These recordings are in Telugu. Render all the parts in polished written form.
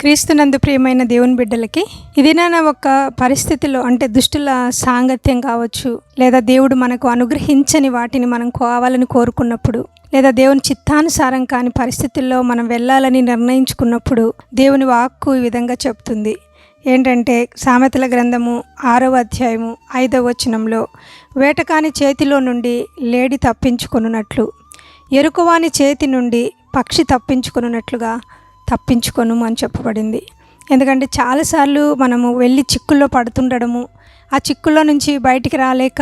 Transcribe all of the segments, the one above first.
క్రీస్తునందు ప్రియమైన దేవుని బిడ్డలకి ఇదినా ఒక పరిస్థితిలో అంటే దుష్టుల సాంగత్యం కావచ్చు, లేదా దేవుడు మనకు అనుగ్రహించని వాటిని మనం కావాలని కోరుకున్నప్పుడు, లేదా దేవుని చిత్తానుసారం కాని పరిస్థితుల్లో మనం వెళ్ళాలని నిర్ణయించుకున్నప్పుడు దేవుని వాక్కు ఈ విధంగా చెప్తుంది. ఏంటంటే సామెతల గ్రంథము 6వ అధ్యాయము 5వ వచనంలో, వేటకాని చేతిలో నుండి లేడి తప్పించుకొనున్నట్లు, ఎరుకువాని చేతి నుండి పక్షి తప్పించుకొనున్నట్లుగా తప్పించుకొను అని చెప్పబడింది. ఎందుకంటే చాలాసార్లు మనము వెళ్ళి చిక్కుల్లో పడుతుండడము, ఆ చిక్కుల్లో నుంచి బయటికి రాలేక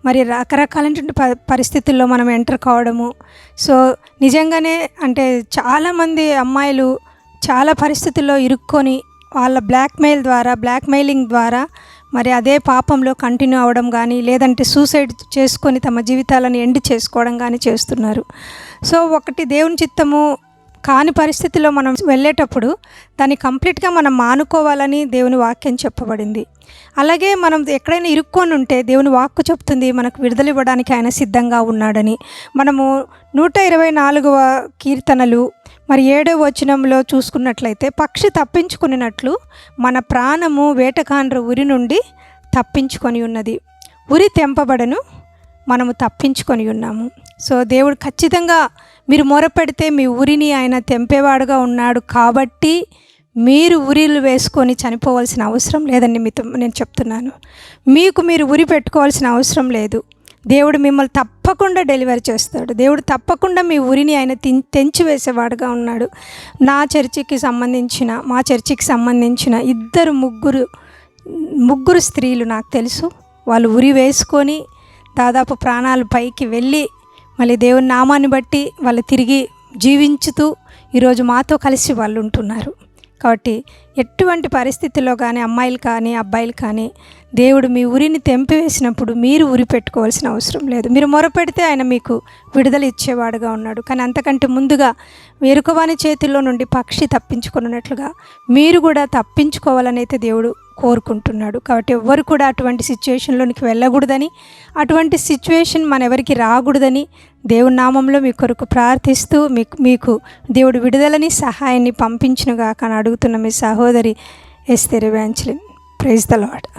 మరి రకరకాలైనటువంటి పరిస్థితుల్లో మనం ఎంటర్ కావడము. సో నిజంగానే అంటే చాలామంది అమ్మాయిలు చాలా పరిస్థితుల్లో ఇరుక్కొని వాళ్ళ బ్లాక్మెయిలింగ్ ద్వారా మరి అదే పాపంలో కంటిన్యూ అవ్వడం కానీ, లేదంటే సూసైడ్ చేసుకొని తమ జీవితాలను ఎండ్ చేసుకోవడం కానీ చేస్తున్నారు. సో ఒకటి దేవుని చిత్తము కాని పరిస్థితిలో మనం వెళ్ళేటప్పుడు దాన్ని కంప్లీట్గా మనం మానుకోవాలని దేవుని వాక్యం చెప్పబడింది. అలాగే మనం ఎక్కడైనా ఇరుక్కొని ఉంటే దేవుని వాక్కు చెప్తుంది మనకు విడుదల ఇవ్వడానికి ఆయన సిద్ధంగా ఉన్నాడని. మనము 124వ కీర్తనలు మరి 7వ వచనంలో చూసుకున్నట్లయితే, పక్షి తప్పించుకున్నట్లు మన ప్రాణము వేటకాండ్ర ఉరి నుండి తప్పించుకొని ఉన్నది, ఉరి తెంపబడను మనము తప్పించుకొని ఉన్నాము. సో దేవుడు ఖచ్చితంగా మీరు మొరపెడితే మీ ఉరిని ఆయన తెంపేవాడుగా ఉన్నాడు. కాబట్టి మీరు ఉరిలు వేసుకొని చనిపోవాల్సిన అవసరం లేదండి. మీతో నేను చెప్తున్నాను, మీరు ఉరి పెట్టుకోవాల్సిన అవసరం లేదు. దేవుడు మిమ్మల్ని తప్పకుండా డెలివరీ చేస్తాడు. దేవుడు తప్పకుండా మీ ఉరిని ఆయన తెంచివేసేవాడుగా ఉన్నాడు. మా చర్చికి సంబంధించిన ముగ్గురు స్త్రీలు నాకు తెలుసు. వాళ్ళు ఉరి వేసుకొని దాదాపు ప్రాణాలు పైకి వెళ్ళి మళ్ళీ దేవుని నామాన్ని బట్టి వాళ్ళు తిరిగి జీవించుతూ ఈరోజు మాతో కలిసి వాళ్ళు ఉంటున్నారు. కాబట్టి ఎటువంటి పరిస్థితుల్లో కానీ అమ్మాయిలు కానీ అబ్బాయిలు కానీ దేవుడు మీ ఉరిని తెంపివేసినప్పుడు మీరు ఉరి పెట్టుకోవాల్సిన అవసరం లేదు. మీరు మొరపెడితే ఆయన మీకు విడుదల ఇచ్చేవాడుగా ఉన్నాడు. కానీ అంతకంటే ముందుగా ఎరుకవాని చేతుల్లో నుండి పక్షి తప్పించుకున్నట్లుగా మీరు కూడా తప్పించుకోవాలని అయితే దేవుడు కోరుకుంటున్నాడు. కాబట్టి ఎవ్వరు కూడా అటువంటి సిచ్యువేషన్లోనికి వెళ్ళకూడదని, అటువంటి సిచ్యువేషన్ మన ఎవరికి రాకూడదని దేవుని నామంలో మీ కొరకు ప్రార్థిస్తూ మీకు దేవుడు విడుదలని సహాయాన్ని పంపించునుగాక అని అడుగుతున్న మీ సహోదరి Esther Evangeline. Praise the lord.